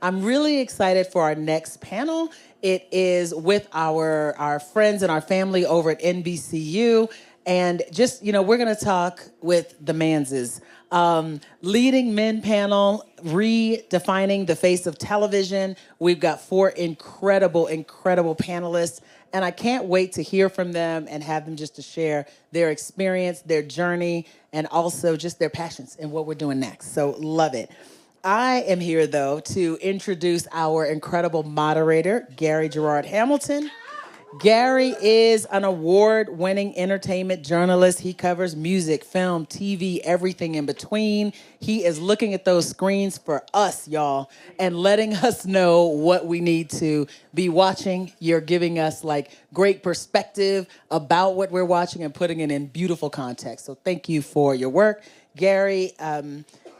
I'm really excited for our next panel. It is with our friends and our family over at NBCU. And just, we're going to talk with the Manses. Leading Men panel, redefining the face of television. We've got 4 incredible panelists. And I can't wait to hear from them and have them just to share their experience, their journey, and also just their passions and what we're doing next. So love it. I am here, though, to introduce our incredible moderator, Gerard Hamilton. Gary is an award-winning entertainment journalist. He covers music, film, TV, everything in between. He is looking at those screens for us, y'all, and letting us know what we need to be watching. You're giving us, great perspective about what we're watching and putting it in beautiful context. So thank you for your work. Gary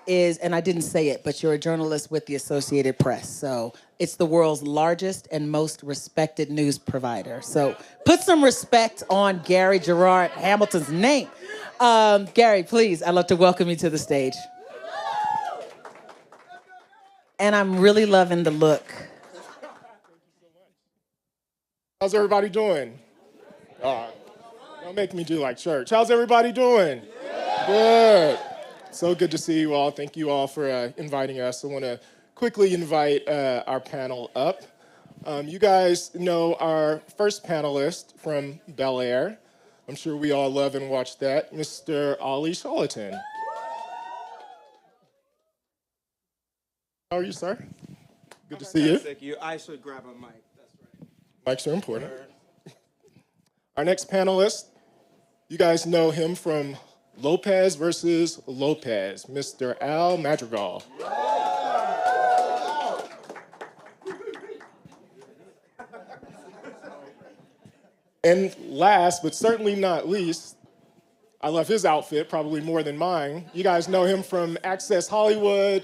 is, and I didn't say it, but you're a journalist with the Associated Press. So it's the world's largest and most respected news provider. So put some respect on Gerard Hamilton's name. Gary, please, I'd love to welcome you to the stage. And I'm really loving the look. How's everybody doing? Don't make me do like church. How's everybody doing? Good. So good to see you all. Thank you all for inviting us. I want to quickly invite our panel up. You guys know our first panelist from Bel Air. I'm sure we all love and watch that, Mr. Olly Sholotan. How are you, sir? Good to see you. Thank you. I should grab a mic. That's Mics right. are important. Our next panelist, you guys know him from Lopez versus Lopez, Mr. Madrigal. And last, but certainly not least, I love his outfit probably more than mine. You guys know him from Access Hollywood.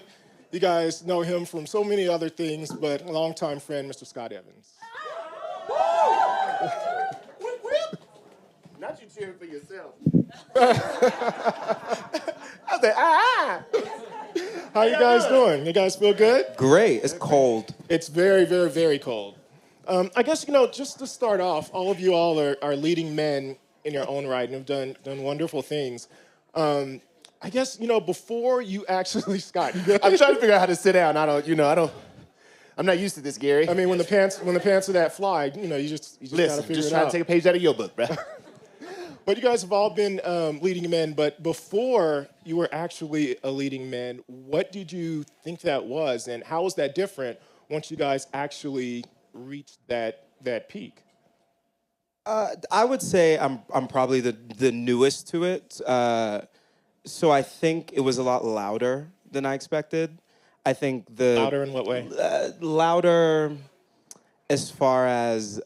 You guys know him from so many other things, but a longtime friend, Mr. Scott Evans. Not you cheering for yourself. I said, How you guys doing? You guys feel good? Great. It's cold. It's very, very, very cold. I guess, just to start off, all of you all are leading men in your own right and have done wonderful things. I guess, before you actually, Scott, I'm trying to figure out how to sit down. I'm not used to this, Gary. I mean, when the pants are that fly, you just Listen, gotta figure just it trying out. to take a page out of your book, bro. But you guys have all been leading men, but before you were actually a leading man, what did you think that was, and how was that different once you guys actually reached that peak? I would say I'm probably the newest to it. So I think it was a lot louder than I expected. I think Louder in what way? Louder as far as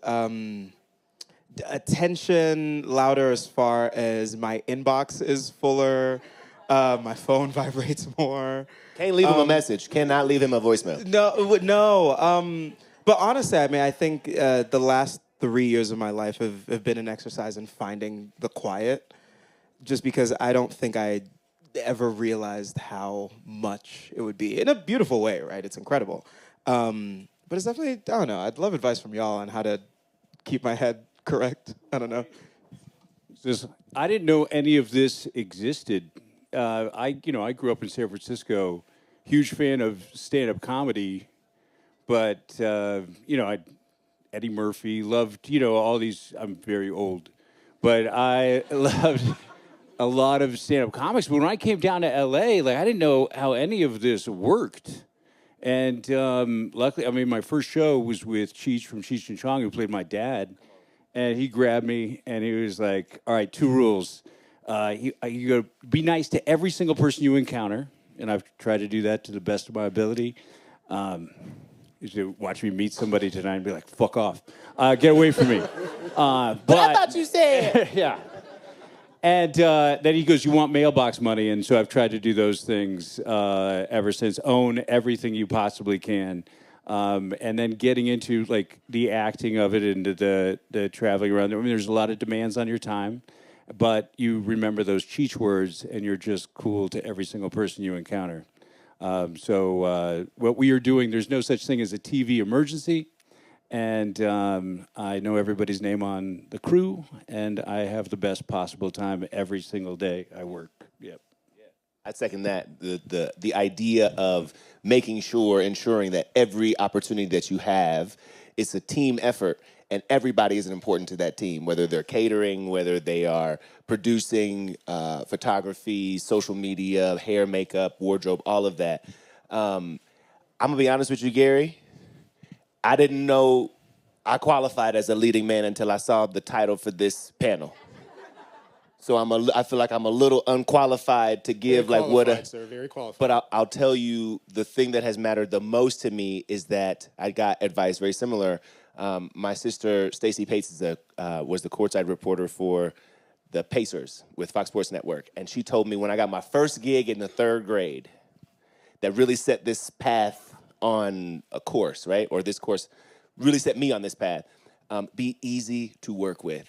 attention, louder as far as my inbox is fuller, my phone vibrates more. Can't leave him a message. Cannot leave him a voicemail. No. But honestly, I think the last 3 years of my life have been an exercise in finding the quiet, just because I don't think I ever realized how much it would be, in a beautiful way, right? It's incredible. But it's definitely, I don't know, I'd love advice from y'all on how to keep my head correct. I don't know. I didn't know any of this existed. I grew up in San Francisco, huge fan of stand-up comedy, but Eddie Murphy, loved all these. I'm very old, but I loved a lot of stand-up comics. But when I came down to LA, I didn't know how any of this worked. And luckily, my first show was with Cheech from Cheech and Chong, who played my dad. And he grabbed me, and he was like, all right, 2 rules. You got to be nice to every single person you encounter. And I've tried to do that to the best of my ability. You should watch me meet somebody tonight and be like, fuck off. Get away from me. But I thought you said. Yeah. And then he goes, you want mailbox money? And so I've tried to do those things ever since. Own everything you possibly can. And then getting into the acting of it and the traveling around. There's a lot of demands on your time, but you remember those Cheech words and you're just cool to every single person you encounter. So what we are doing, there's no such thing as a TV emergency. And I know everybody's name on the crew, and I have the best possible time every single day I work. Yep. I second that. The idea of ensuring that every opportunity that you have, it's a team effort, and everybody is important to that team, whether they're catering, whether they are producing, photography, social media, hair, makeup, wardrobe, all of that. I'm gonna be honest with you, Gary. I didn't know I qualified as a leading man until I saw the title for this panel. So I feel like I'm a little unqualified to give Very like what qualified, sir, very qualified. But I'll tell you the thing that has mattered the most to me is that I got advice very similar. My sister Stacey Pates was the courtside reporter for the Pacers with Fox Sports Network, and she told me when I got my first gig in the 3rd grade that really set this path on a course, right? Or this course really set me on this path. Be easy to work with.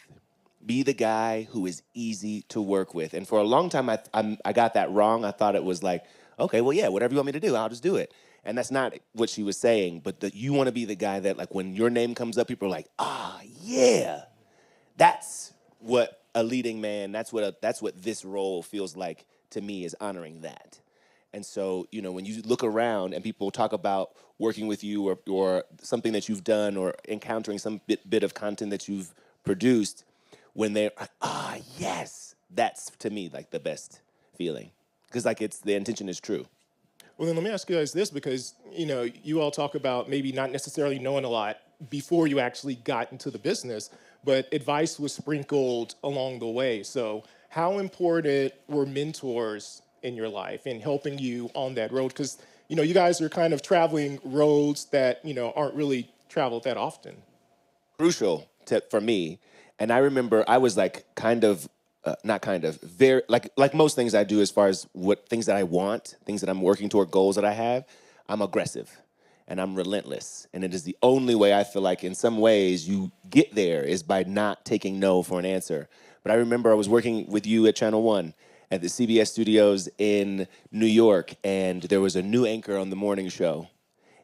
Be the guy who is easy to work with. And for a long time, I got that wrong. I thought it was like, okay, well, yeah, whatever you want me to do, I'll just do it. And that's not what she was saying. But you want to be the guy that, like, when your name comes up, people are like, yeah. That's what a leading man, that's what this role feels like to me, is honoring that. And so, when you look around and people talk about working with you or something that you've done or encountering some bit of content that you've produced, when they're like, yes, that's to me like the best feeling, because like the intention is true. Well, then let me ask you guys this, because you all talk about maybe not necessarily knowing a lot before you actually got into the business, but advice was sprinkled along the way. So how important were mentors in your life in helping you on that road? Because you guys are kind of traveling roads that aren't really traveled that often. Crucial for me. And I remember I was like very, like most things I do as far as things that I want, things that I'm working toward, goals that I have, I'm aggressive and I'm relentless. And it is the only way I feel like in some ways you get there is by not taking no for an answer. But I remember I was working with you at Channel 1 at the CBS studios in New York, and there was a new anchor on the morning show.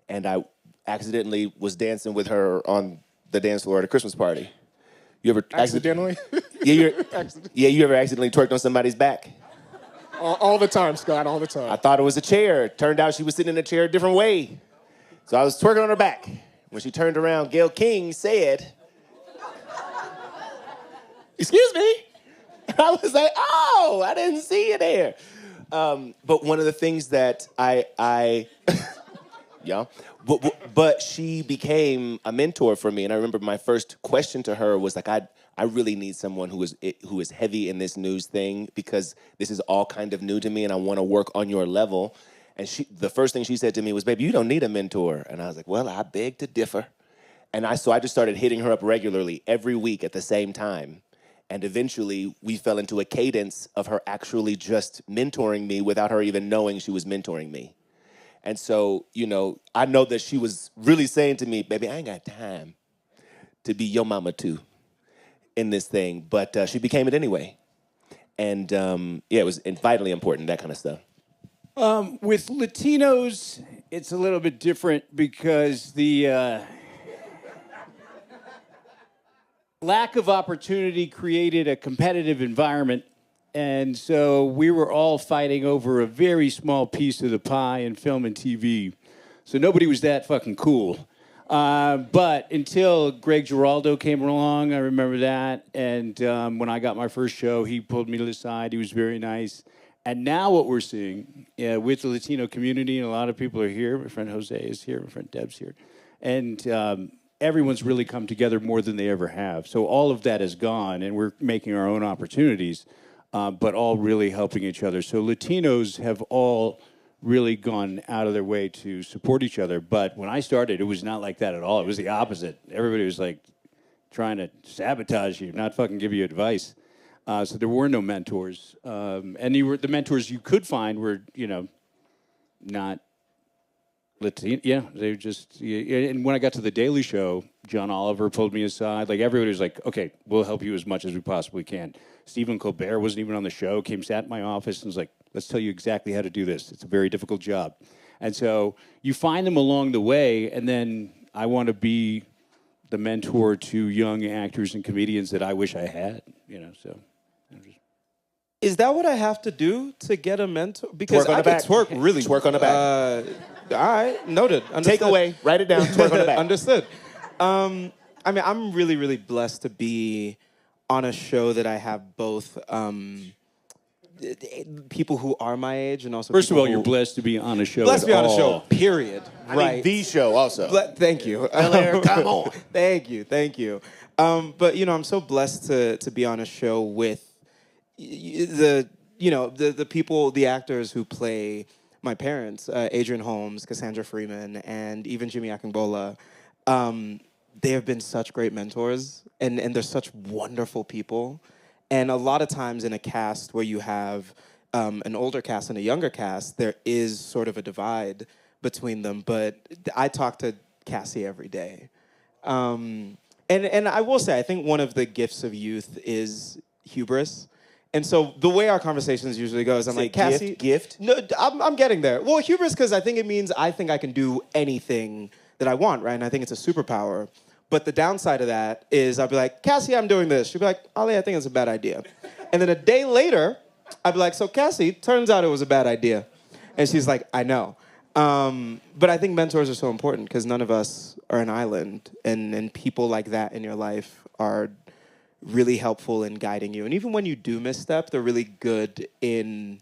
And I accidentally was dancing with her on the dance floor at a Christmas party. You ever accidentally? You ever accidentally twerked on somebody's back? All the time, Scott, all the time. I thought it was a chair. Turned out she was sitting in a chair a different way. So I was twerking on her back. When she turned around, Gayle King said, "Excuse me." I was like, "Oh, I didn't see you there." But one of the things that yeah. But she became a mentor for me, and I remember my first question to her was like, I really need someone who is heavy in this news thing, because this is all kind of new to me, and I want to work on your level. And the first thing she said to me was, "Baby, you don't need a mentor." And I was like, "Well, I beg to differ." And so I just started hitting her up regularly every week at the same time. And eventually, we fell into a cadence of her actually just mentoring me without her even knowing she was mentoring me. And so, I know that she was really saying to me, "Baby, I ain't got time to be your mama too in this thing." But she became it anyway. And it was vitally important, that kind of stuff. With Latinos, it's a little bit different because the lack of opportunity created a competitive environment. And so we were all fighting over a very small piece of the pie in film and TV. So nobody was that fucking cool. But until Greg Giraldo came along, I remember that. And when I got my first show, he pulled me to the side. He was very nice. And now what we're seeing with the Latino community, and a lot of people are here. My friend Jose is here. My friend Deb's here. And everyone's really come together more than they ever have. So all of that is gone, and we're making our own opportunities. But all really helping each other. So Latinos have all really gone out of their way to support each other. But when I started, it was not like that at all. It was the opposite. Everybody was like trying to sabotage you, not fucking give you advice. So there were no mentors. And the mentors you could find were, not Yeah, they just. Yeah, and when I got to the Daily Show, John Oliver pulled me aside. Like everybody was like, "Okay, we'll help you as much as we possibly can." Stephen Colbert wasn't even on the show. Sat in my office, and was like, "Let's tell you exactly how to do this. It's a very difficult job." And so you find them along the way, and then I want to be the mentor to young actors and comedians that I wish I had. So. Is that what I have to do to get a mentor? Because Twerk on I the can back. twerk really. Twerk on the back. All right, noted. Understood. Take away, write it down, twerk on the back. Understood. I mean, I'm really, really blessed to be on a show that I have both people who are my age and also First of people all, you're blessed to be on a show. blessed to be on a show. all. Period. I mean, the show also. Thank you. Come on. Thank you. But I'm so blessed to be on a show with the people, the actors who play my parents, Adrian Holmes, Cassandra Freeman, and even Jimmy Akingbola. They have been such great mentors, and they're such wonderful people. And a lot of times in a cast where you have an older cast and a younger cast, there is sort of a divide between them. But I talk to Cassie every day. And I will say, I think one of the gifts of youth is hubris. And so the way our conversations usually go is I'm like, Cassie... Gift? No, I'm getting there. Well, hubris, because I think it means I think I can do anything that I want, right? And I think it's a superpower. But the downside of that is I'll be like, Cassie, I'm doing this. She'll be like, Olly, I think it's a bad idea. And then a day later, I'll be like, so Cassie, turns out it was a bad idea. And she's like, I know. But I think mentors are so important because none of us are an island. And people like that in your life are really helpful in guiding you. And even when you do misstep, they're really good in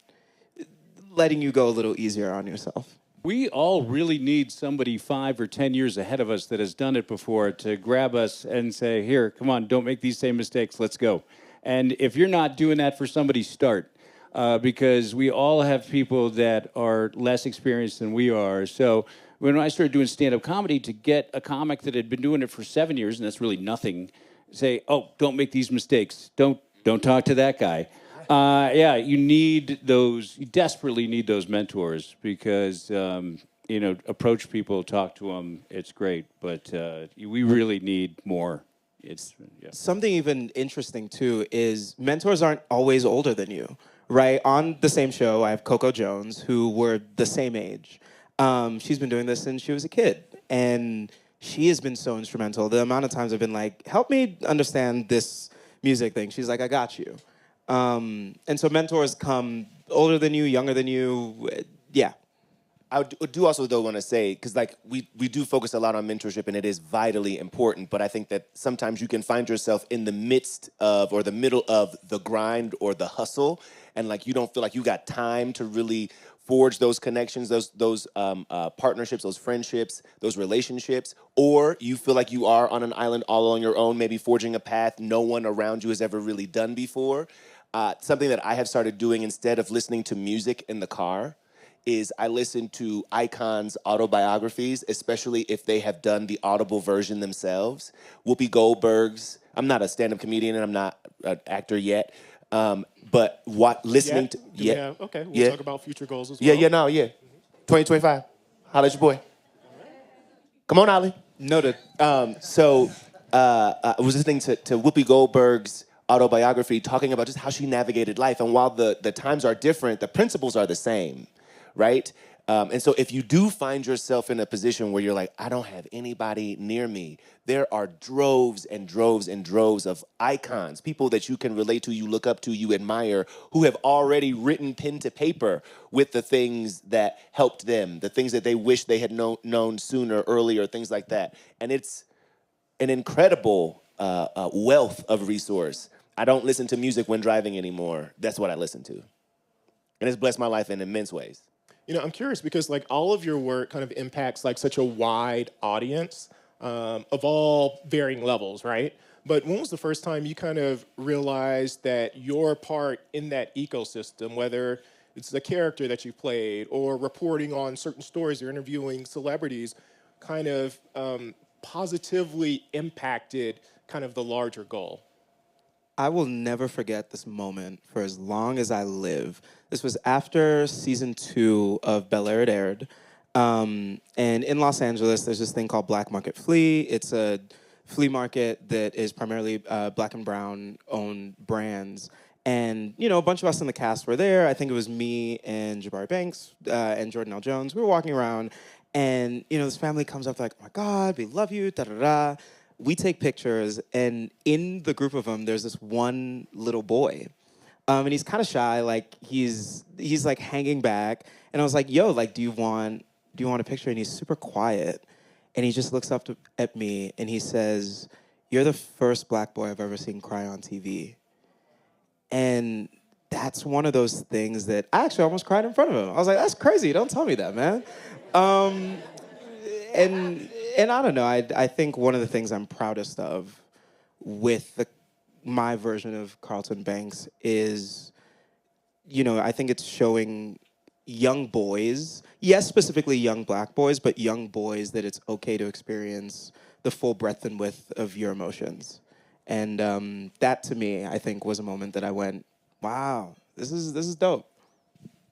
letting you go a little easier on yourself. We all really need somebody 5 or 10 years ahead of us that has done it before to grab us and say, here, come on, don't make these same mistakes, let's go. And if you're not doing that for somebody, start. Because we all have people that are less experienced than we are. So when I started doing stand-up comedy, to get a comic that had been doing it for 7 years, and that's really nothing, say, oh, don't make these mistakes. Don't talk to that guy. You desperately need those mentors because, approach people, talk to them, it's great. But we really need more. Something even interesting, too, is mentors aren't always older than you, right? On the same show, I have Coco Jones, who were the same age. She's been doing this since she was a kid. And she has been so instrumental. The amount of times I've been like, help me understand this music thing. She's like, I got you. And so mentors come older than you, younger than you. Yeah. I do also, though, want to say, because we do focus a lot on mentorship, and it is vitally important, but I think that sometimes you can find yourself in the midst of or the middle of the grind or the hustle, and you don't feel like you got time to really forge those connections, those partnerships, those friendships, those relationships, or you feel like you are on an island all on your own, maybe forging a path no one around you has ever really done before. Something that I have started doing instead of listening to music in the car is I listen to icons' autobiographies, especially if they have done the Audible version themselves. Whoopi Goldberg's, I'm not a stand-up comedian and I'm not an actor yet, but listening to... Yeah, okay, we'll talk about future goals as well. 2025. Holla at your boy. Come on, Olly. Noted. I was listening to Whoopi Goldberg's autobiography talking about just how she navigated life. And while the times are different, the principles are the same, right? And so if you do find yourself in a position where you're like, I don't have anybody near me, there are droves and droves and droves of icons, people that you can relate to, you look up to, you admire, who have already written pen to paper with the things that helped them, the things that they wish they had known sooner, earlier, things like that. And it's an incredible wealth of resource. I don't listen to music when driving anymore. That's what I listen to. And it's blessed my life in immense ways. I'm curious because all of your work kind of impacts such a wide audience of all varying levels, right? But when was the first time you kind of realized that your part in that ecosystem, whether it's the character that you played or reporting on certain stories or interviewing celebrities, kind of positively impacted kind of the larger goal? I will never forget this moment for as long as I live. This was after season 2 of Bel Air had aired. And in Los Angeles, there's this thing called Black Market Flea. It's a flea market that is primarily black and brown owned brands. And, you know, a bunch of us in the cast were there. I think it was me and Jabari Banks and Jordan L. Jones. We were walking around, and, you know, this family comes up like, oh my God, we love you, da-da-da. We take pictures, and in the group of them, there's this one little boy. And he's kind of shy, like he's like hanging back. And I was like, yo, like, do you want a picture? And he's super quiet. And he just looks up at me and he says, you're the first black boy I've ever seen cry on TV. And that's one of those things that I actually almost cried in front of him. I was like, that's crazy. Don't tell me that, man. And I don't know. I think one of the things I'm proudest of with my version of Carlton Banks is, you know, I think it's showing young boys, yes, specifically young black boys, but young boys that it's okay to experience the full breadth and width of your emotions. And that, to me, I think was a moment that I went, wow, this is dope.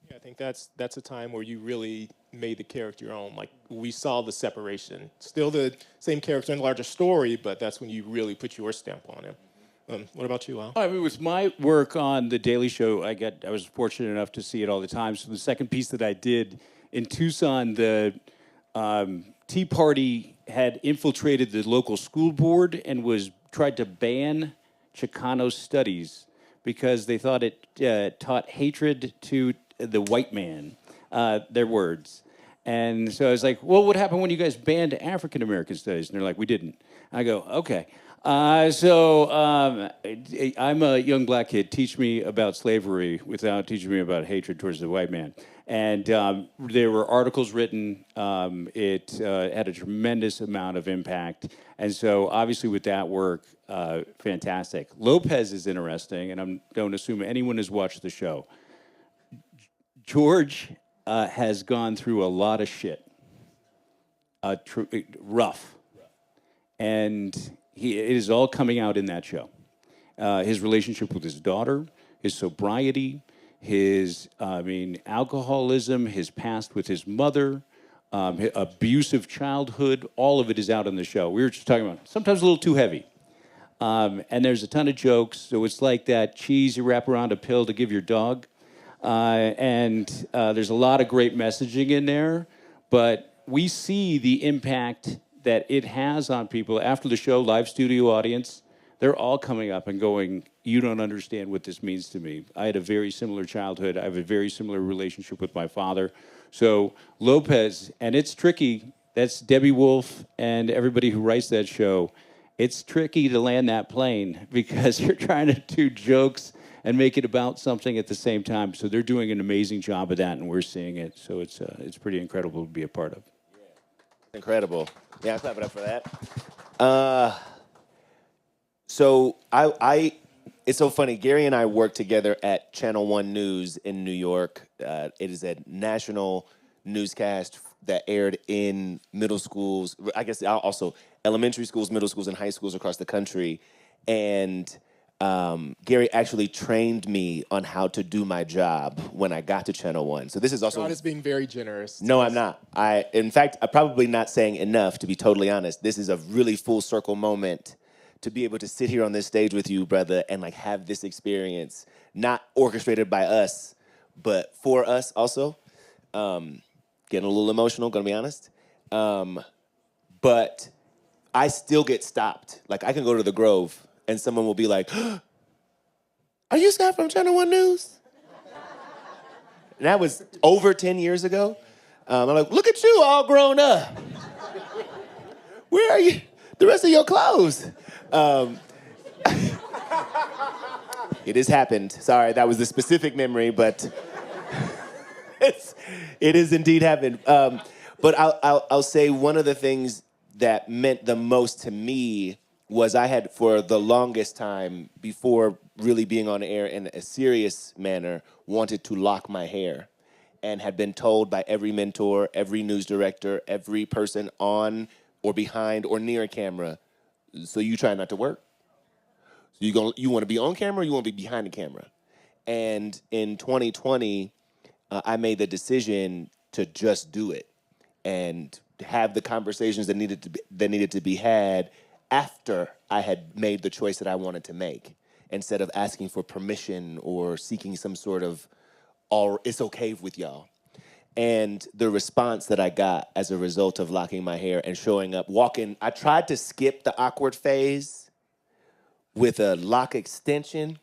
Yeah, I think that's a time where you really made the character your own. Like, we saw the separation. Still the same character in a larger story, but that's when you really put your stamp on him. What about you, Al? I mean, with my work on The Daily Show, I was fortunate enough to see it all the time. So the second piece that I did in Tucson, the Tea Party had infiltrated the local school board and tried to ban Chicano studies because they thought it taught hatred to the white man, their words. And so I was like, well, what happened when you guys banned African American studies? And they're like, we didn't. I go, okay. So I'm a young black kid. Teach me about slavery without teaching me about hatred towards the white man. And there were articles written. It had a tremendous amount of impact. And so obviously with that work, fantastic. Lopez is interesting, and I don't assume anyone has watched the show. George has gone through a lot of shit. Rough. And it is all coming out in that show. His relationship with his daughter, his sobriety, his alcoholism, his past with his mother, abusive childhood, all of it is out on the show. We were just talking about sometimes a little too heavy. And there's a ton of jokes, so it's like that cheese you wrap around a pill to give your dog. And there's a lot of great messaging in there, but we see the impact that it has on people. After the show, live studio audience, they're all coming up and going, you don't understand what this means to me. I had a very similar childhood. I have a very similar relationship with my father. So Lopez, and it's tricky. That's Debbie Wolf and everybody who writes that show. It's tricky to land that plane because you're trying to do jokes and make it about something at the same time. So they're doing an amazing job of that, and we're seeing it. So it's pretty incredible to be a part of. Incredible. Yeah, I'll clap it up for that. So it's so funny. Gary and I work together at Channel 1 News in New York. It is a national newscast that aired in middle schools, I guess also elementary schools, middle schools, and high schools across the country. And Gary actually trained me on how to do my job when I got to Channel 1. So this is also... God is being very generous. No, I'm not. In fact, I'm probably not saying enough, to be totally honest. This is a really full circle moment to be able to sit here on this stage with you, brother, and like have this experience, not orchestrated by us, but for us also. Getting a little emotional, gonna be honest. But I still get stopped. Like, I can go to the Grove and someone will be like, are you Scott from Channel 1 News? And that was over 10 years ago. I'm like, look at you all grown up. Where are you? The rest of your clothes. It has happened. Sorry, that was the specific memory, but it has indeed happened. But I'll say one of the things that meant the most to me was I had, for the longest time, before really being on air in a serious manner, wanted to lock my hair and had been told by every mentor, every news director, every person on or behind or near a camera, so you try not to work? So you want to be on camera or you want to be behind the camera? And in 2020, I made the decision to just do it. and have the conversations that needed to be had after I had made the choice that I wanted to make, instead of asking for permission or seeking some sort of, "all it's okay with y'all." And the response that I got as a result of locking my hair and showing up, walking, I tried to skip the awkward phase with a lock extension,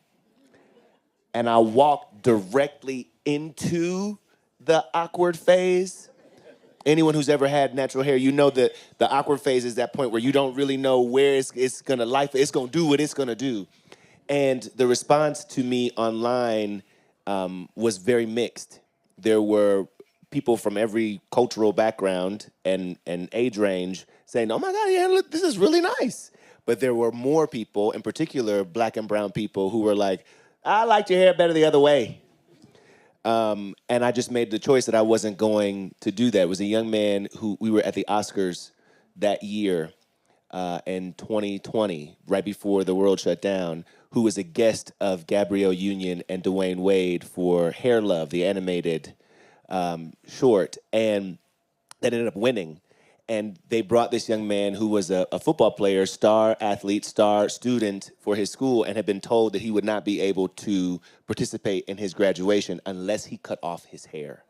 and I walked directly into the awkward phase. Anyone who's ever had natural hair, you know that the awkward phase is that point where you don't really know where it's gonna do what it's gonna do. And the response to me online was very mixed. There were people from every cultural background and age range saying, "Oh my God, yeah, look, this is really nice." But there were more people, in particular Black and brown people, who were like, "I liked your hair better the other way." And I just made the choice that I wasn't going to do that. It was a young man who, we were at the Oscars that year in 2020, right before the world shut down, who was a guest of Gabrielle Union and Dwayne Wade for Hair Love, the animated short, and that ended up winning. And they brought this young man who was a football player, star athlete, star student for his school, and had been told that he would not be able to participate in his graduation unless he cut off his hair.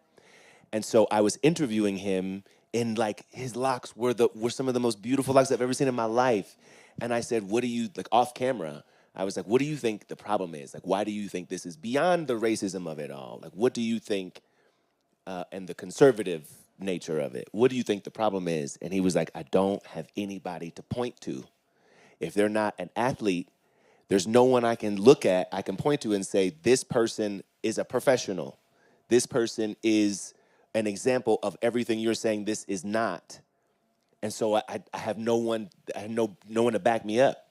And so I was interviewing him, and like his locks were some of the most beautiful locks I've ever seen in my life. And I said, "What do you, like off camera, I was like, what do you think the problem is? Like, why do you think this is beyond the racism of it all? Like, what do you think, and the conservative nature of it, what do you think the problem is?" And he was like, "I don't have anybody to point to. If they're not an athlete, there's no one I can look at, I can point to and say, this person is a professional. This person is an example of everything you're saying this is not. And so I have no one to back me up."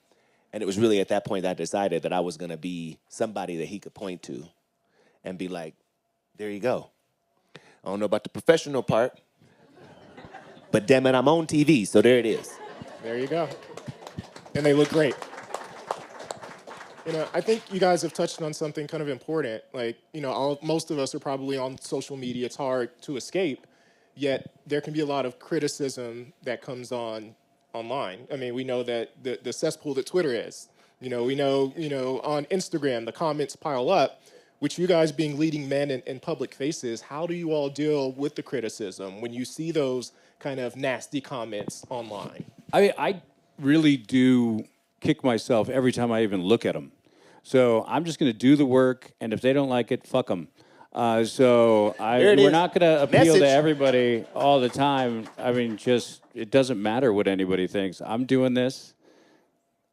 And it was really at that point that I decided that I was gonna be somebody that he could point to and be like, "There you go. I don't know about the professional part, but damn it, I'm on TV, so there it is." There you go. And they look great. I think you guys have touched on something kind of important. Like, most of us are probably on social media. It's hard to escape, yet there can be a lot of criticism that comes online. I mean, we know that the cesspool that Twitter is. We know, on Instagram, the comments pile up. Which, you guys being leading men in public faces, how do you all deal with the criticism when you see those kind of nasty comments online? I really do kick myself every time I even look at them. So I'm just going to do the work, and if they don't like it, fuck them. We're not going to appeal to everybody all the time. I mean, it doesn't matter what anybody thinks. I'm doing this.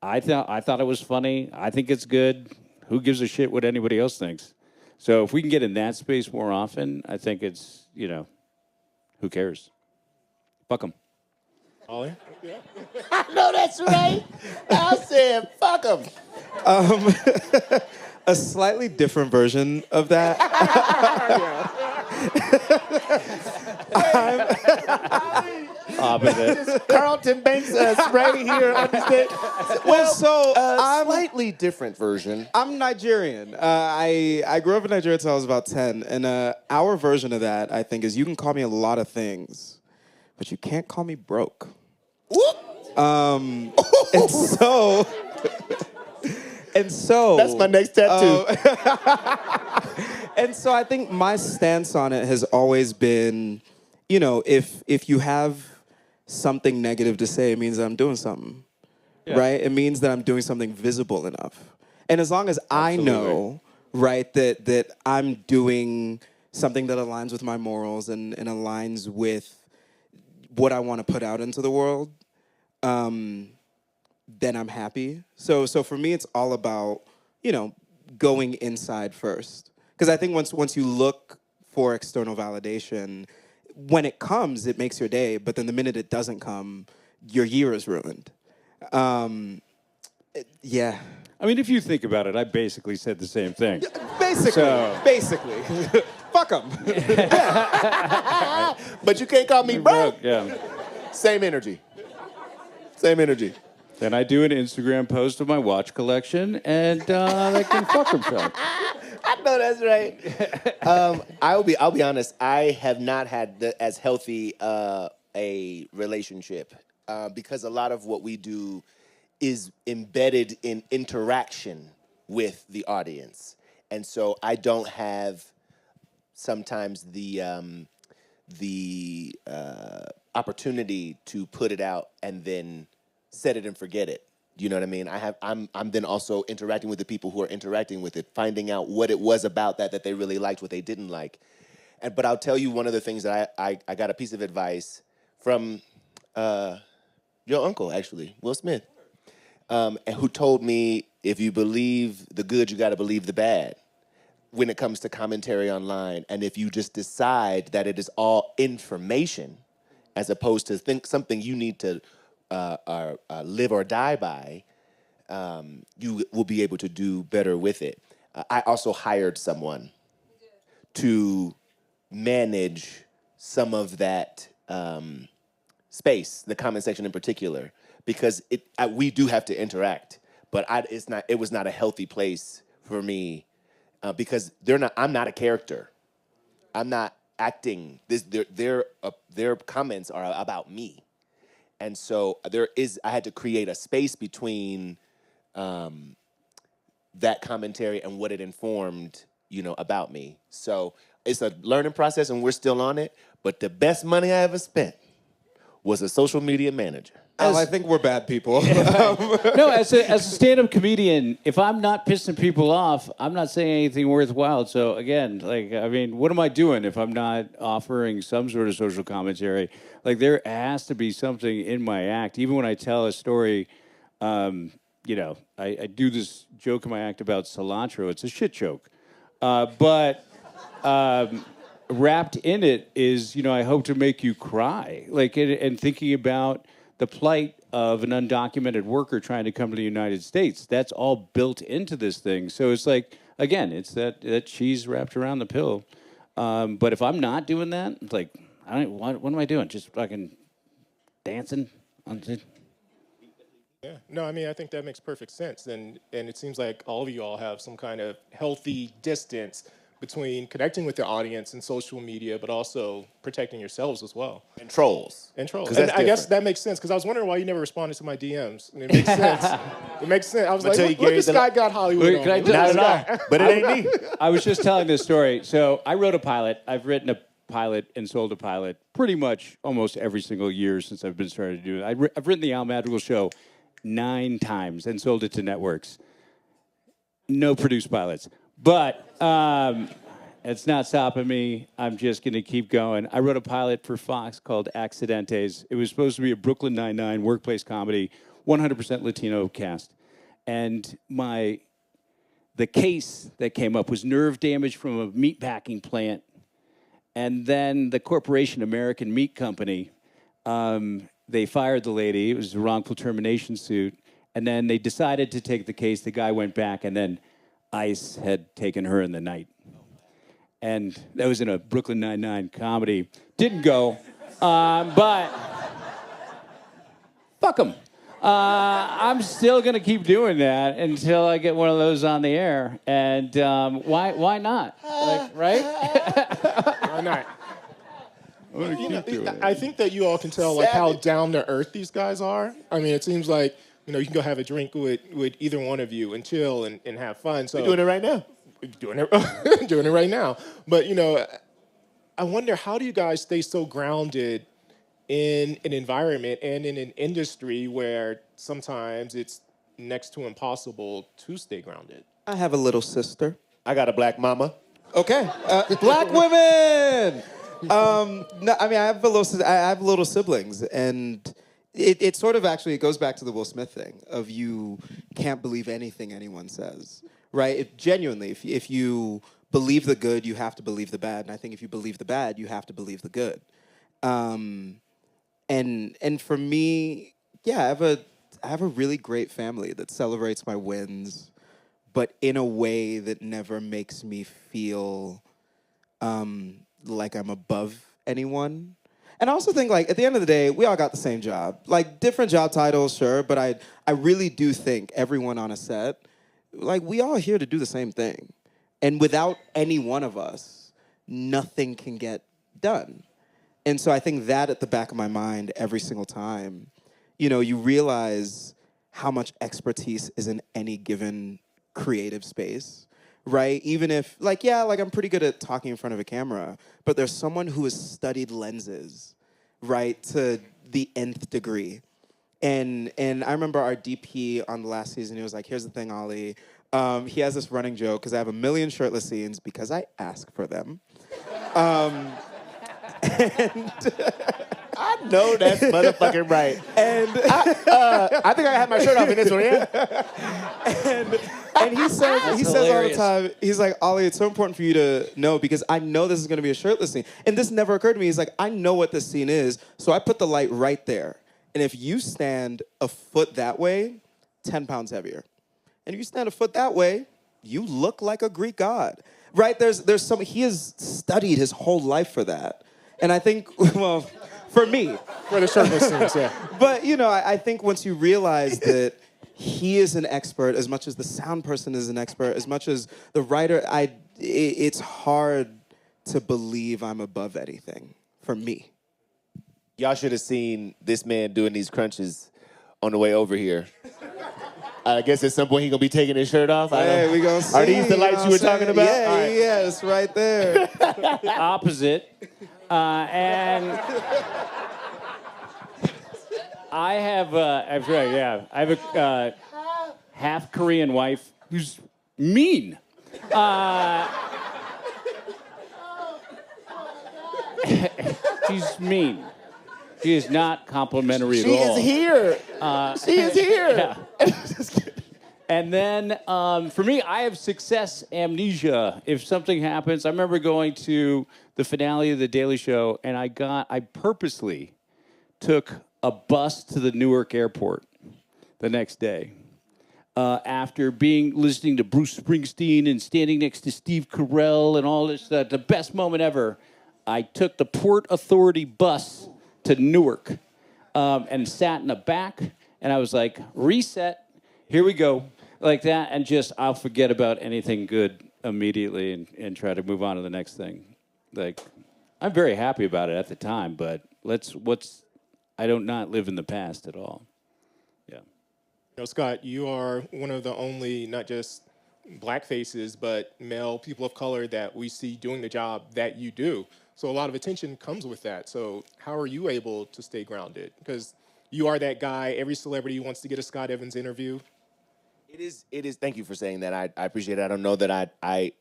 I thought it was funny. I think it's good. Who gives a shit what anybody else thinks? So if we can get in that space more often, I think it's, who cares? Fuck them. Ollie? Yeah. I know that's right. I said, fuck them. A slightly different version of that. Opposite. Carlton Banks us right here on the stage. Well, so a slightly different version. I'm Nigerian. I grew up in Nigeria until I was about 10, and our version of that, I think, is you can call me a lot of things, but you can't call me broke. And so that's my next tattoo. And so I think my stance on it has always been, if you have something negative to say, it means that I'm doing something, right? It means that I'm doing something visible enough. And as long as I know, right, that I'm doing something that aligns with my morals and aligns with what I want to put out into the world, then I'm happy. So for me, it's all about, going inside first. Because I think once you look for external validation, when it comes, it makes your day. But then the minute it doesn't come, your year is ruined. Yeah. I mean, if you think about it, I basically said the same thing. Basically. Fuck them. But you can't call me broke. Yeah. Same energy. Then I do an Instagram post of my watch collection, and they can fuck themselves. I know that's right. I'll be honest. I have not had as healthy a relationship because a lot of what we do is embedded in interaction with the audience. And so I don't have sometimes the opportunity to put it out and then set it and forget it. You know what I mean? I'm then also interacting with the people who are interacting with it, finding out what it was about that they really liked, what they didn't like. But I'll tell you one of the things that I got a piece of advice from your uncle, actually, Will Smith, and who told me, if you believe the good, you got to believe the bad when it comes to commentary online. And if you just decide that it is all information as opposed to something you need to live or die by, you will be able to do better with it. I also hired someone to manage some of that space, the comment section in particular, because we do have to interact, but it was not a healthy place for me because I'm not a character. I'm not acting. Their comments are about me. And so I had to create a space between that commentary and what it informed, about me. So it's a learning process, and we're still on it. But the best money I ever spent was a social media manager. I think we're bad people. No, as a stand-up comedian, if I'm not pissing people off, I'm not saying anything worthwhile. So again, what am I doing if I'm not offering some sort of social commentary? There has to be something in my act. Even when I tell a story, I do this joke in my act about cilantro. It's a shit joke. But wrapped in it is, I hope to make you cry. And thinking about the plight of an undocumented worker trying to come to the United States. That's all built into this thing. So it's again, it's that cheese wrapped around the pill. But if I'm not doing that, it's what am I doing? Just fucking dancing? Yeah, no, I think that makes perfect sense. And it seems like all of you all have some kind of healthy distance between connecting with the audience and social media, but also protecting yourselves as well. And trolls. And I guess that makes sense, because I was wondering why you never responded to my DMs. And it makes sense. It makes sense. I was look, this guy got Hollywood on me. Not at all. But it ain't me. I was just telling this story. So I wrote a pilot. I've written a pilot and sold a pilot pretty much almost every single year since I've been started to do it. I've written the Madrigal show 9 times and sold it to networks. No produced pilots. But it's not stopping me. I'm just going to keep going. I wrote a pilot for Fox called Accidentes. It was supposed to be a Brooklyn Nine-Nine workplace comedy, 100% Latino cast. And the case that came up was nerve damage from a meatpacking plant. And then the corporation American Meat Company, they fired the lady. It was a wrongful termination suit. And then they decided to take the case. The guy went back, and then ICE had taken her in the night. And that was in a Brooklyn Nine-Nine comedy. Didn't go, but fuck them. I'm still going to keep doing that until I get one of those on the air. And why not? Right? Why not? I think that you all can tell how down to earth these guys are. It seems like you can go have a drink with either one of you and chill and have fun. So we're doing it right now. Doing it right now. But I wonder, how do you guys stay so grounded in an environment and in an industry where sometimes it's next to impossible to stay grounded? I have a little sister. I got a black mama. Okay, black women. No, I have I have little siblings, and it sort of actually goes back to the Will Smith thing of you can't believe anything anyone says, right? Genuinely, if you believe the good, you have to believe the bad, and I think if you believe the bad, you have to believe the good. And for me, yeah, I have a really great family that celebrates my wins, but in a way that never makes me feel like I'm above anyone. And I also think, at the end of the day, we all got the same job. Different job titles, sure, but I really do think everyone on a set, we all here to do the same thing. And without any one of us, nothing can get done. And so I think that at the back of my mind every single time, you realize how much expertise is in any given creative space, right? Even if, I'm pretty good at talking in front of a camera, but there's someone who has studied lenses, right, to the nth degree. And I remember our DP on the last season, he was like, here's the thing, Olly. He has this running joke, because I have a million shirtless scenes because I ask for them. I know that's motherfucking right. And I think I had my shirt off in this one, yeah? and he says all the time, he's like, Olly, it's so important for you to know because I know this is going to be a shirtless scene. And this never occurred to me. He's like, I know what this scene is, so I put the light right there. And if you stand a foot that way, 10 pounds heavier. And if you stand a foot that way, you look like a Greek god, right? He has studied his whole life for that. And I think, well, for me. For the shirtless scenes, yeah. But, I think once you realize that he is an expert, as much as the sound person is an expert, as much as the writer, it's hard to believe I'm above anything, for me. Y'all should have seen this man doing these crunches on the way over here. I guess at some point he's going to be taking his shirt off. Hey, we gonna see. Are these the lights you were talking about? Yeah, right. Yes, right there. Opposite. And I have a half Korean wife who's mean. She's mean. She is not complimentary at all. She is here. She is here. Yeah. And then, for me, I have success amnesia. If something happens, I remember going to the finale of The Daily Show, and I purposely took a bus to the Newark airport the next day. After listening to Bruce Springsteen and standing next to Steve Carell and all this, the best moment ever, I took the Port Authority bus to Newark and sat in the back, and I was like, reset, here we go, like that, and I'll forget about anything good immediately and try to move on to the next thing. Like, I'm very happy about it at the time, but I don't not live in the past at all. Yeah. Scott, you are one of the only, not just black faces, but male people of color that we see doing the job that you do. So a lot of attention comes with that. So how are you able to stay grounded? Because you are that guy, every celebrity wants to get a Scott Evans interview. It is. Thank you for saying that. I appreciate it. I don't know that I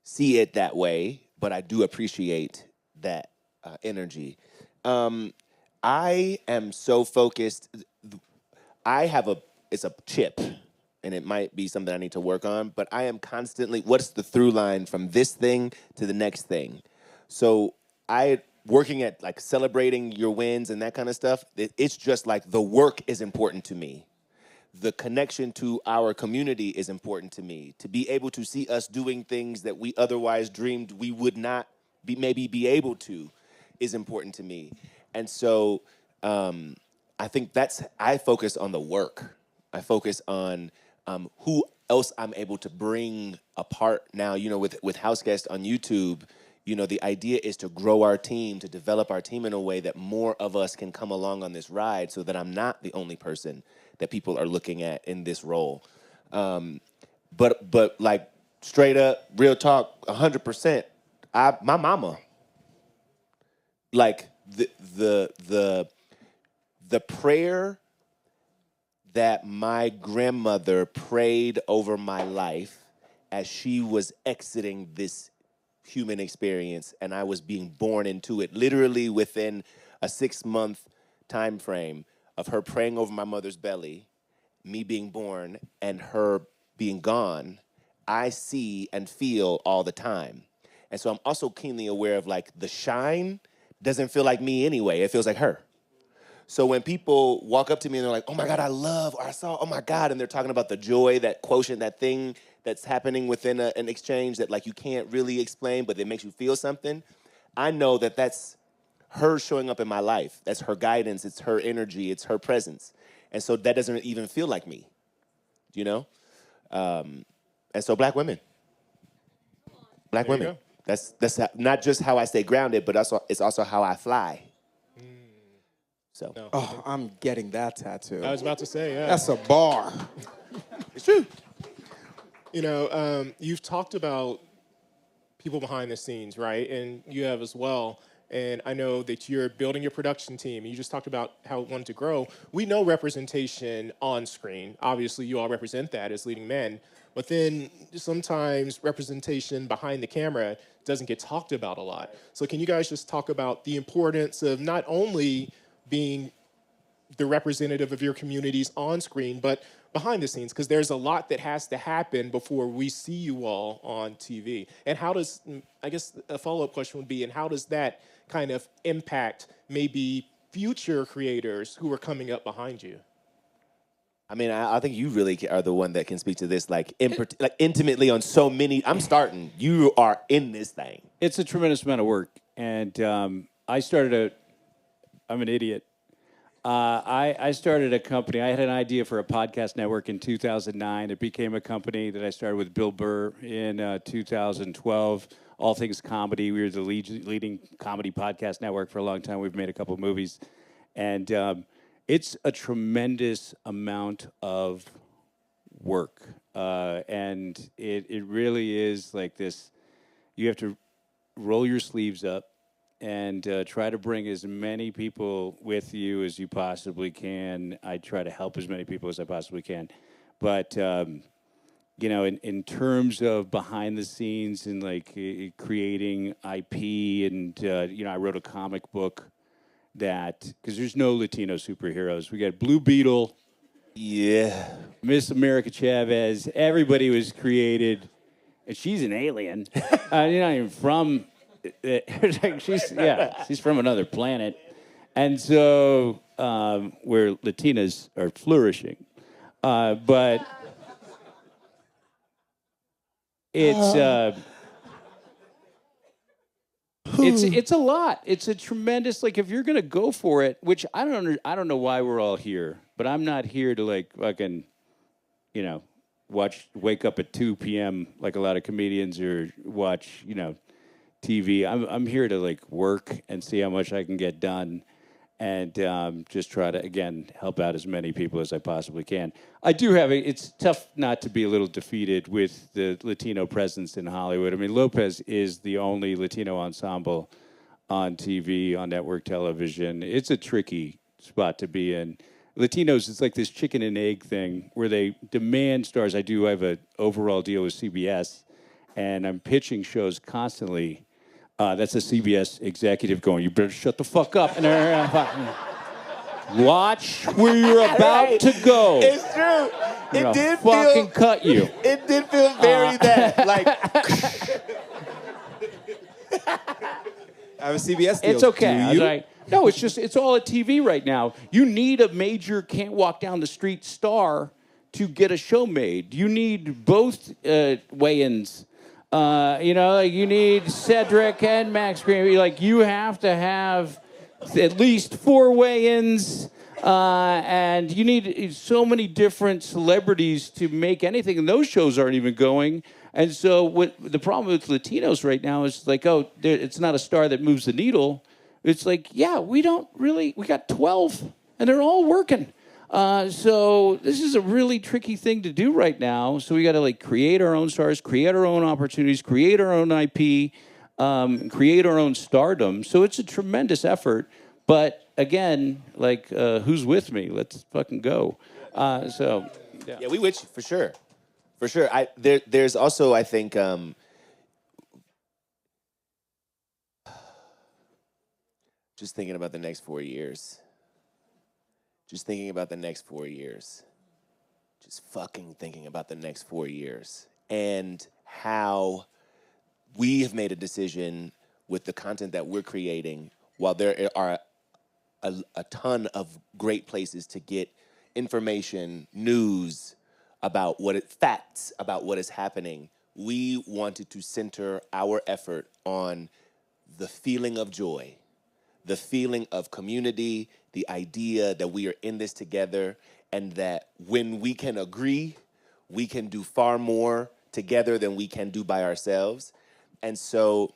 see it that way, but I do appreciate that energy. I am so focused. It's a chip, and it might be something I need to work on, but I am constantly, what's the through line from this thing to the next thing? So working at celebrating your wins and that kind of stuff, it's just the work is important to me. The connection to our community is important to me. To be able to see us doing things that we otherwise dreamed we would not be able to is important to me. And so I think I focus on the work. I focus on who else I'm able to bring a part now, with House Guest on YouTube. The idea is to grow our team, to develop our team in a way that more of us can come along on this ride so that I'm not the only person that people are looking at in this role. But straight up, real talk, 100%, my mama, the prayer that my grandmother prayed over my life as she was exiting this human experience and I was being born into it, literally within a 6-month time frame of her praying over my mother's belly, me being born, and her being gone, I see and feel all the time. And so I'm also keenly aware of the shine doesn't feel like me anyway, it feels like her. So when people walk up to me and they're like, oh my God, I love, or I saw, oh my God, and they're talking about the joy, that quotient, that thing that's happening within an exchange that you can't really explain, but it makes you feel something, I know that that's her showing up in my life. That's her guidance, it's her energy, it's her presence. And so that doesn't even feel like me, And so black women. Black women. That's not just how I stay grounded, but it's also how I fly. So No. Oh, I'm getting that tattoo. I was about to say, yeah. That's a bar. it's true. You know, you've talked about people behind the scenes, right? And you have as well. And I know that you're building your production team. You just talked about how it wanted to grow. We know representation on screen. Obviously, you all represent that as leading men. But then sometimes representation behind the camera doesn't get talked about a lot. So can you guys just talk about the importance of not only being the representative of your communities on screen, but behind the scenes, because there's a lot that has to happen before we see you all on TV. And how does, I guess a follow-up question would be, and how does that kind of impact maybe future creators who are coming up behind you? I mean, I think you really are the one that can speak to this, like intimately on so many. I'm starting. You are in this thing. It's a tremendous amount of work, and I'm an idiot. I started a company. I had an idea for a podcast network in 2009. It became a company that I started with Bill Burr in 2012. All Things Comedy. We were the leading comedy podcast network for a long time. We've made a couple of movies. And it's a tremendous amount of work. And it really is like this. You have to roll your sleeves up and try to bring as many people with you as you possibly can. I try to help as many people as I possibly can. But, you know, in terms of behind the scenes and like creating IP and, you know, I wrote a comic book that, because there's no Latino superheroes. We got Blue Beetle. Yeah. Miss America Chavez. Everybody was created. And she's an alien. You're not even from... she's from another planet, and so where Latinas are flourishing, but it's a lot. It's a tremendous, like, if you're gonna go for it, which I don't know why we're all here, but I'm not here to like fucking, you know, wake up at 2 p.m. like a lot of comedians, or watch, you know, TV. I'm here to like work and see how much I can get done, and just try to, again, help out as many people as I possibly can. I do have it's tough not to be a little defeated with the Latino presence in Hollywood. I mean, Lopez is the only Latino ensemble on TV, on network television. It's a tricky spot to be in. Latinos, it's like this chicken and egg thing where they demand stars. I have an overall deal with CBS, and I'm pitching shows constantly. That's a CBS executive going, you better shut the fuck up. And watch where you're about to go. It's true. It did fucking cut you. It did feel very that. Like, I have a CBS deal. It's okay. Do I was you? like, no, it's all at TV right now. You need a major can't walk down the street star to get a show made. You need both weigh-ins. You know, like you need Cedric and Max Green. Like, you have to have at least 4 weigh-ins, and you need so many different celebrities to make anything, and those shows aren't even going. And so what the problem with Latinos right now is like, it's not a star that moves the needle. It's like, yeah, we got 12, and they're all working. So this is a really tricky thing to do right now. So we got to like create our own stars, create our own opportunities, create our own IP, create our own stardom. So it's a tremendous effort. But again, like, who's with me? Let's fucking go. yeah, we with you for sure, for sure. There's also, I think, just thinking about the next 4 years. Just thinking about the next 4 years. Just fucking thinking about the next 4 years. And how we have made a decision with the content that we're creating, while there are a ton of great places to get information, news about facts about what is happening, we wanted to center our effort on the feeling of joy, the feeling of community, the idea that we are in this together, and that when we can agree, we can do far more together than we can do by ourselves. And so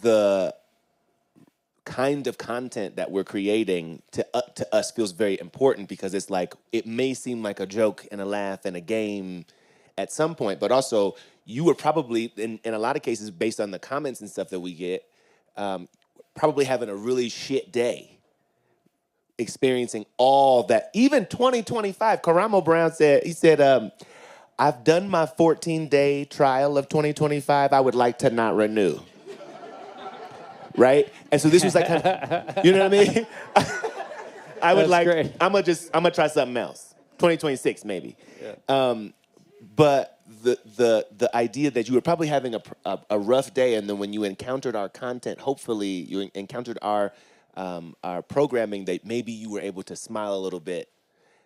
the kind of content that we're creating to us feels very important because it's like, it may seem like a joke and a laugh and a game at some point, but also you were probably, in a lot of cases, based on the comments and stuff that we get, probably having a really shit day, experiencing all that. Even 2025, Karamo Brown said, I've done my 14-day trial of 2025. I would like to not renew. Right? And so this was like, you know what I mean? I would Great. I'm gonna try something else. 2026 maybe. Yeah. But the idea that you were probably having a rough day, and then when you encountered our content, hopefully you encountered our programming, that maybe you were able to smile a little bit,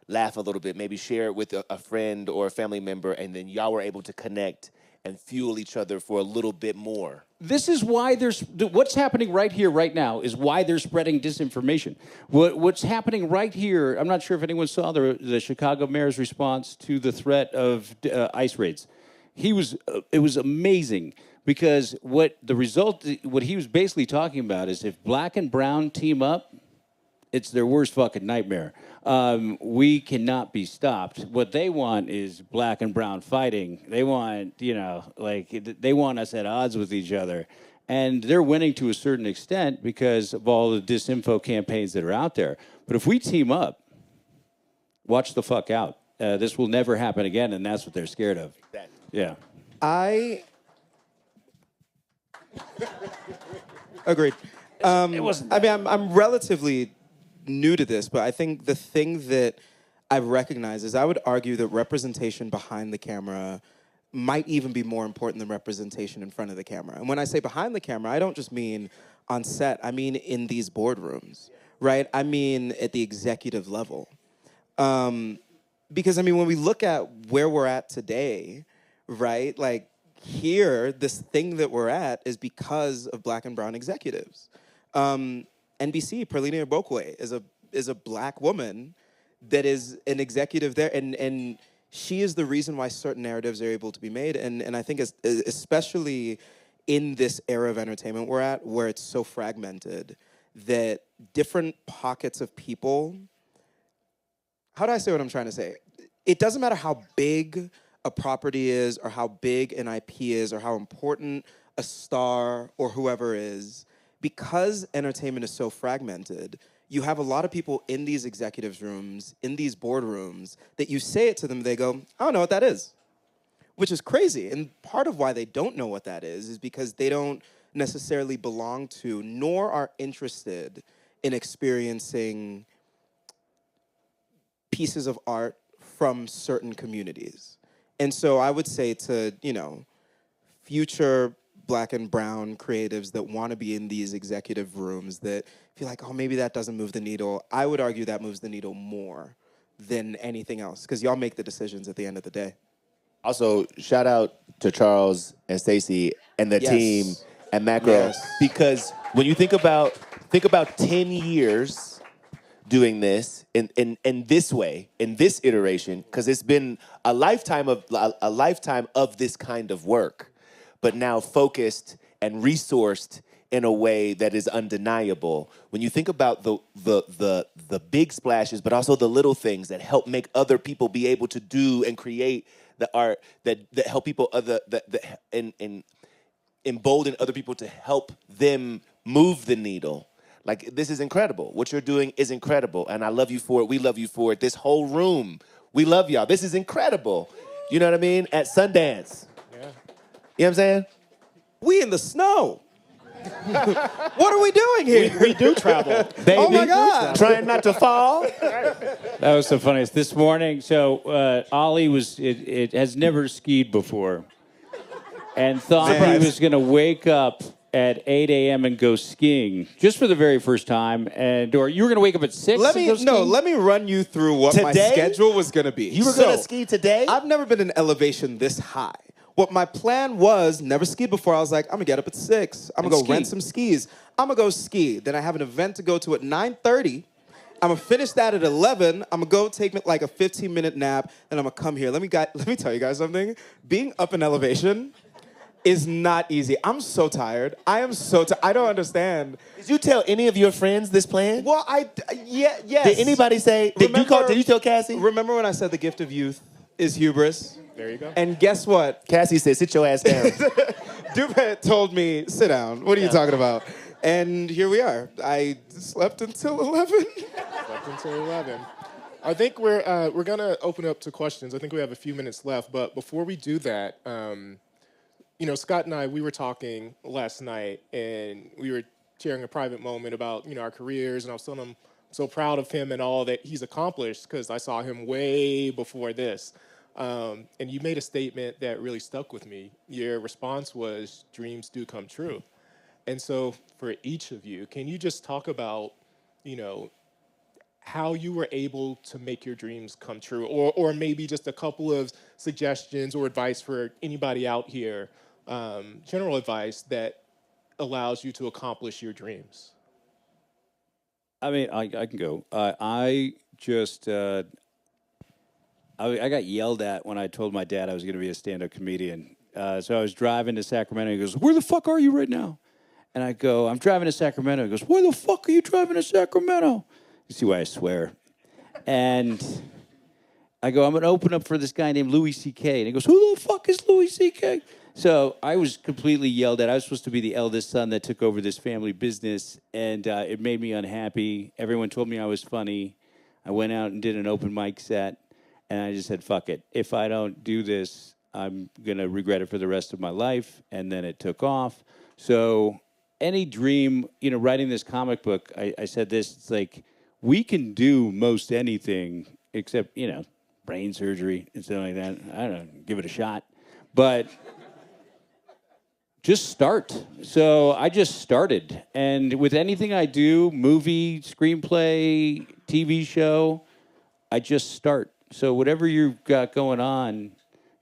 laugh a little bit, maybe share it with a friend or a family member, and then y'all were able to connect and fuel each other for a little bit more. This is why what's happening right here, right now, is why they're spreading disinformation. What's happening right here, I'm not sure if anyone saw the Chicago mayor's response to the threat of ICE raids. It was amazing, because what he was basically talking about is, if black and brown team up, it's their worst fucking nightmare. We cannot be stopped. What they want is black and brown fighting. They want, they want us at odds with each other. And they're winning to a certain extent because of all the disinfo campaigns that are out there. But if we team up, watch the fuck out. This will never happen again, and that's what they're scared of. Yeah. Agreed. It wasn't. I mean, I'm relatively new to this, but I think the thing that I've recognized is, I would argue that representation behind the camera might even be more important than representation in front of the camera. And when I say behind the camera, I don't just mean on set. I mean in these boardrooms, right? I mean at the executive level. Because, I mean, when we look at where we're at today, right? Like, here, this thing that we're at is because of black and brown executives. NBC, Perlina Ibokwe, is a black woman that is an executive there, and she is the reason why certain narratives are able to be made. And I think especially in this era of entertainment we're at, where it's so fragmented, that different pockets of people, how do I say what I'm trying to say? It doesn't matter how big a property is, or how big an IP is, or how important a star or whoever is. Because entertainment is so fragmented, you have a lot of people in these executives' rooms, in these boardrooms, that you say it to them, they go, I don't know what that is, which is crazy. And part of why they don't know what that is because they don't necessarily belong to, nor are interested in experiencing pieces of art from certain communities. And so I would say to, future black and brown creatives that want to be in these executive rooms that feel like, oh, maybe that doesn't move the needle, I would argue that moves the needle more than anything else, because y'all make the decisions at the end of the day. Also, shout out to Charles and Stacey and the team at Macro, because when you think about 10 years doing this in this way, in this iteration, because it's been a lifetime of this kind of work, but now focused and resourced in a way that is undeniable. When you think about the big splashes, but also the little things that help make other people be able to do and create the art that help people and embolden other people to help them move the needle. Like, this is incredible. What you're doing is incredible, and I love you for it. We love you for it. This whole room, we love y'all. This is incredible. You know what I mean? At Sundance. You know what I'm saying? We in the snow. What are we doing here? We do travel. Baby, oh my God. Trying not to fall. That was the funniest. This morning, Olly has never skied before, and thought he was going to wake up at 8 a.m. and go skiing just for the very first time. Or you were going to wake up at 6 Let and go skiing? me run you through what my Today? schedule was going to be. You were going to ski today? I've never been in elevation this high. What my plan was, never skied before, I was like, I'm going to get up at 6. I'm going to go rent some skis. I'm going to go ski. Then I have an event to go to at 9:30. I'm going to finish that at 11. I'm going to go take like a 15-minute nap. Then I'm going to come here. Let me tell you guys something. Being up in elevation is not easy. I'm so tired. I am so tired. I don't understand. Did you tell any of your friends this plan? Well, yes. Did anybody say, did you tell Cassie? Remember when I said the gift of youth is hubris? There you go. And guess what? Cassie said, sit your ass down. Dupet told me, sit down. What are you talking about? And here we are. I slept until 11. Slept until 11. I think we're gonna open up to questions. I think we have a few minutes left, but before we do that, Scott and I, we were talking last night, and we were sharing a private moment about our careers, and I was telling him I'm so proud of him and all that he's accomplished because I saw him way before this. And you made a statement that really stuck with me. Your response was, "Dreams do come true." And so, for each of you, can you just talk about, how you were able to make your dreams come true, or maybe just a couple of suggestions or advice for anybody out here, general advice that allows you to accomplish your dreams? I mean, I can go. I got yelled at when I told my dad I was going to be a stand-up comedian. So I was driving to Sacramento. He goes, "Where the fuck are you right now?" And I go, "I'm driving to Sacramento." He goes, "Where the fuck are you driving to Sacramento?" You see why I swear. And I go, "I'm going to open up for this guy named Louis C.K." And he goes, "Who the fuck is Louis C.K.?" So I was completely yelled at. I was supposed to be the eldest son that took over this family business, and it made me unhappy. Everyone told me I was funny. I went out and did an open mic set, and I just said, fuck it. If I don't do this, I'm going to regret it for the rest of my life. And then it took off. So any dream, writing this comic book, I said this, it's like, we can do most anything except, brain surgery and stuff like that. I don't know, give it a shot. But just start. So I just started. And with anything I do, movie, screenplay, TV show, I just start. So whatever you've got going on,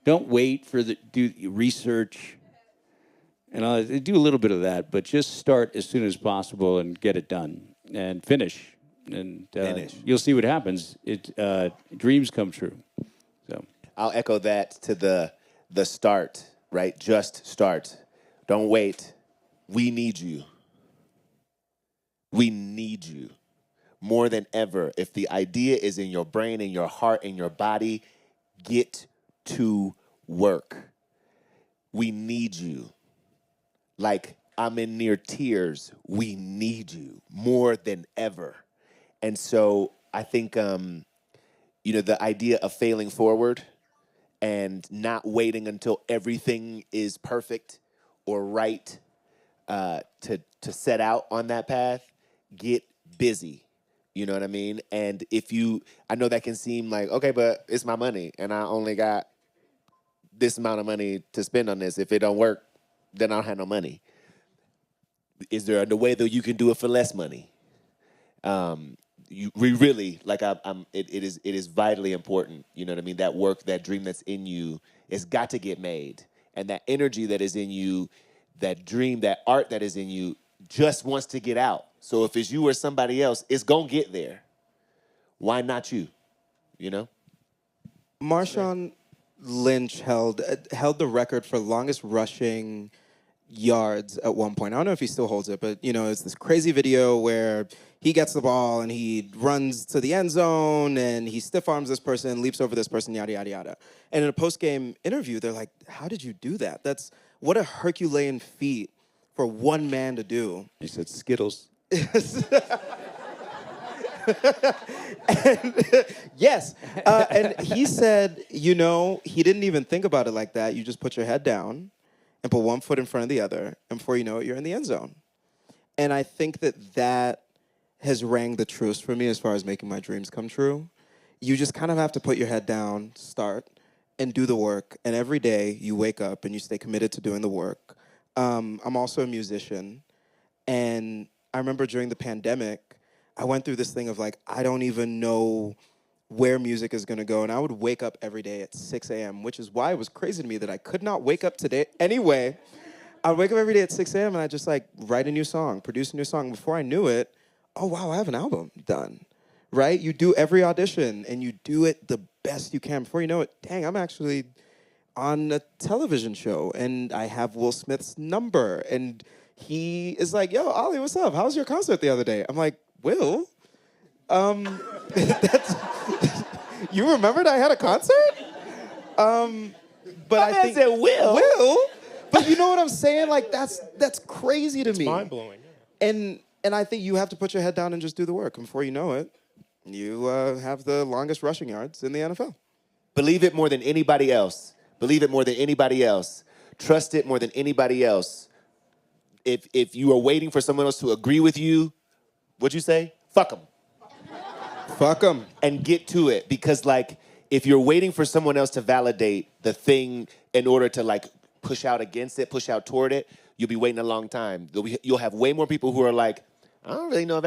don't wait for do research. And I'll do a little bit of that, but just start as soon as possible and get it done and finish. And you'll see what happens. Dreams come true. So I'll echo that to the start, right? Just start. Don't wait. We need you. We need you more than ever. If the idea is in your brain, in your heart, in your body, get to work. We need you. Like, I'm in near tears. We need you more than ever. And so I think, the idea of failing forward and not waiting until everything is perfect or right to set out on that path, get busy. You know what I mean? And I know that can seem like, okay, but it's my money and I only got this amount of money to spend on this. If it don't work, then I don't have no money. Is there a way that you can do it for less money? We really, like, it is vitally important. You know what I mean? That work, that dream that's in you, it's got to get made. And that energy that is in you, that dream, that art that is in you, just wants to get out. So if it's you or somebody else, it's going to get there. Why not you? Marshawn Lynch held the record for longest rushing yards at one point. I don't know if he still holds it, but it's this crazy video where he gets the ball and he runs to the end zone and he stiff arms this person, leaps over this person, yada yada yada. And in a post-game interview, they're like, "How did you do that? That's what a Herculean feat for one man to do." He said Skittles. And, yes. And he said, he didn't even think about it like that. You just put your head down and put one foot in front of the other, and before you know it, you're in the end zone. And I think that has rang the truest for me as far as making my dreams come true. You just kind of have to put your head down, start, and do the work. And every day you wake up and you stay committed to doing the work. I'm also a musician. And I remember during the pandemic, I went through this thing of like, I don't even know where music is going to go. And I would wake up every day at 6 a.m., which is why it was crazy to me that I could not wake up today. Anyway, I'd wake up every day at 6 a.m. and I'd just write a new song, produce a new song. Before I knew it, oh, wow, I have an album done, right? You do every audition and you do it the best you can. Before you know it, dang, I'm actually on a television show, and I have Will Smith's number, and he is like, "Yo, Ollie, what's up? How was your concert the other day?" I'm like, "Will, that's you remembered I had a concert?" But I think said Will, but you know what I'm saying? Like that's crazy to me. Mind blowing. Yeah. And I think you have to put your head down and just do the work. And before you know it, you have the longest rushing yards in the NFL. Believe it more than anybody else. Believe it more than anybody else. Trust it more than anybody else. If you are waiting for someone else to agree with you, what'd you say? Fuck them. Fuck them. And get to it. Because, like, if you're waiting for someone else to validate the thing in order to, like, push out against it, push out toward it, you'll be waiting a long time. You'll have way more people who are like, I don't really know if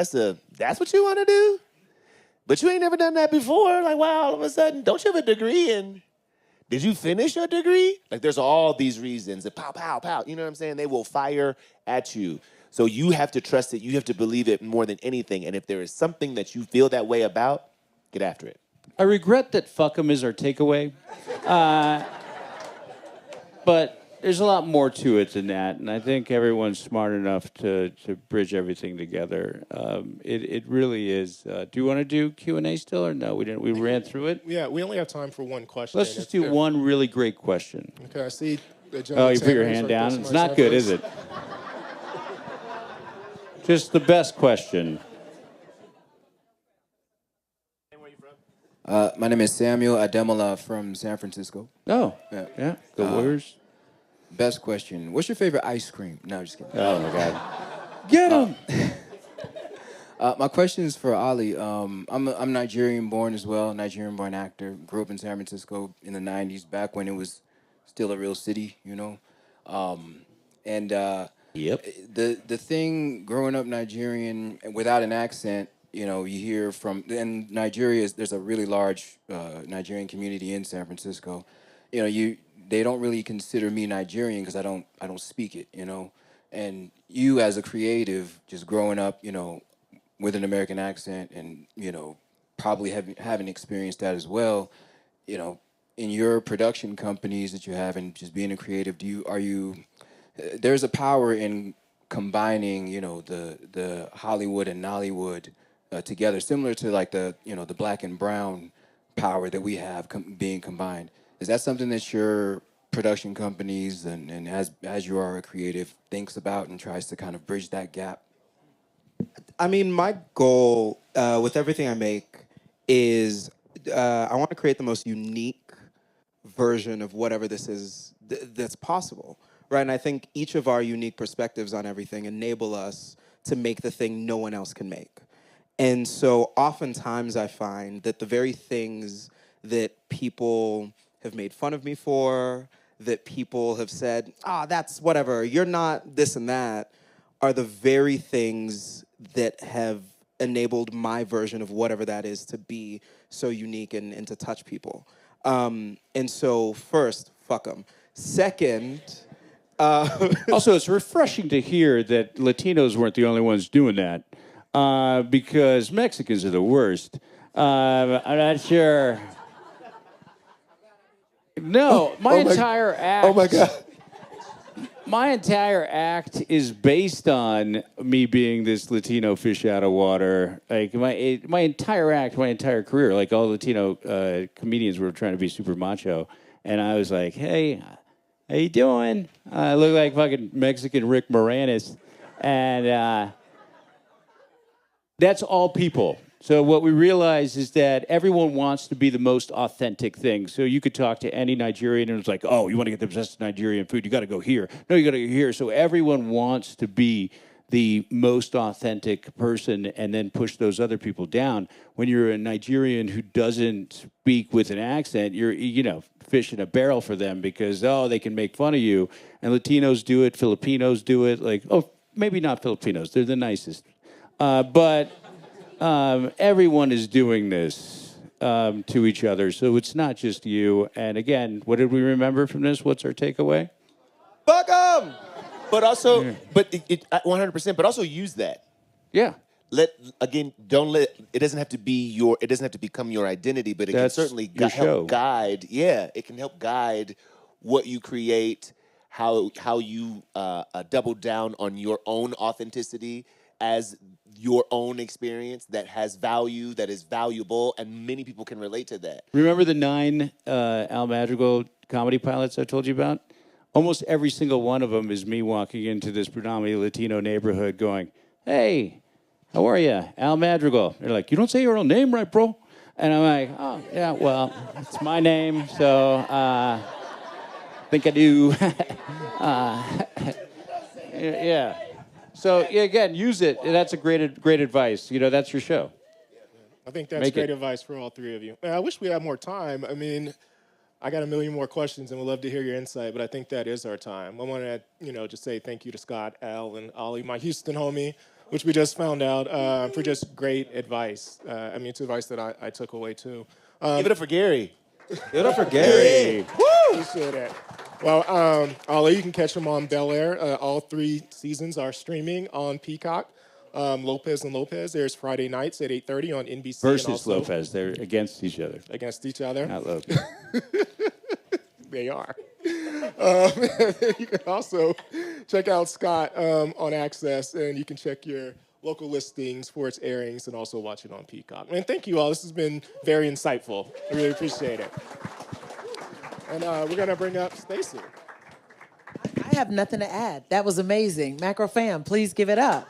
that's what you want to do. But you ain't never done that before. Like, wow, all of a sudden, don't you have a degree? And did you finish your degree? Like, there's all these reasons. And pow, pow, pow. You know what I'm saying? They will fire at you. So you have to trust it. You have to believe it more than anything. And if there is something that you feel that way about, get after it. I regret that fuck 'em is our takeaway. But there's a lot more to it than that, and I think everyone's smart enough to bridge everything together. It really is. Do you want to do Q&A still, or no? We didn't. We ran through it. Yeah, we only have time for one question. Let's just do one really great question. Okay, I see the Oh, gentleman. you put your hand down. It's not good, is it? Just the best question. My name is Samuel Ademola from San Francisco. Oh, yeah. The Warriors. Best question. What's your favorite ice cream? No, I'm just kidding. Oh my God. Get him. My question is for Olly. I'm Nigerian born as well, Nigerian born actor. Grew up in San Francisco in the 90s, back when it was still a real city, you know. Yep. The thing growing up Nigerian without an accent, you know, you hear from, and there's a really large Nigerian community in San Francisco. You know, they don't really consider me Nigerian because I don't speak it, you know. And you as a creative, just growing up, you know, with an American accent and, you know, probably having experienced that as well, you know, in your production companies that you have and just being a creative, there's a power in combining, you know, the Hollywood and Nollywood together, similar to like the black and brown power that we have being combined. Is that something that your production companies and as you are a creative thinks about and tries to kind of bridge that gap? I mean, my goal with everything I make is I want to create the most unique version of whatever this is that's possible, right? And I think each of our unique perspectives on everything enable us to make the thing no one else can make. And so oftentimes I find that the very things that people have made fun of me for, that people have said, that's whatever, you're not this and that, are the very things that have enabled my version of whatever that is to be so unique and to touch people. And so first, fuck them. Second... Also, it's refreshing to hear that Latinos weren't the only ones doing that. Because Mexicans are the worst. I'm not sure. No, my entire act. Oh my God. My entire act is based on me being this Latino fish out of water. Like my entire act, my entire career, like all Latino comedians were trying to be super macho, and I was like, "Hey, how you doing? I look like fucking Mexican Rick Moranis," and that's all people. So what we realize is that everyone wants to be the most authentic thing. So you could talk to any Nigerian and it's like, oh, you want to get the best Nigerian food, you got to go here. No, you got to go here. So everyone wants to be the most authentic person and then push those other people down. When you're a Nigerian who doesn't speak with an accent, you're, fish in a barrel for them because, they can make fun of you. And Latinos do it, Filipinos do it. Like, maybe not Filipinos. They're the nicest. But everyone is doing this to each other, so it's not just you. And again, what did we remember from this? What's our takeaway? Fuck them! But also, 100%. But also use that. Yeah. Don't let it doesn't have to be it doesn't have to become your identity, but it That's can certainly your show. help guide. Yeah, it can help guide what you create, how you double down on your own authenticity as your own experience that has value, that is valuable, and many people can relate to that. Remember the 9 Al Madrigal comedy pilots I told you about? Almost every single one of them is me walking into this predominantly Latino neighborhood going, "Hey, how are you? Al Madrigal." They're like, "You don't say your own name right, bro." And I'm like, "Oh, yeah, well, it's my name, so I think I do." Yeah. So, yeah, again, use it. That's a great advice. You know, that's your show. I think that's Make great it. advice for all three of you. Man, I wish we had more time. I mean, I got a million more questions and would love to hear your insight, but I think that is our time. I want to, just say thank you to Scott, Al, and Olly, my Houston homie, which we just found out, for just great advice. It's advice that I took away too. Give it up for Gary. Give it up for Gary. Appreciate it. Well, Olly, you can catch them on Bel Air. All 3 seasons are streaming on Peacock. Lopez and Lopez airs Friday nights at 8:30 on NBC. Versus and also Lopez. They're against each other. Against each other. Not Lopez. They are. You can also check out Scott on Access, and you can check your local listings for its airings and also watch it on Peacock. And thank you all. This has been very insightful. I really appreciate it. And we're going to bring up Stacey. I have nothing to add. That was amazing. Macro fam, please give it up.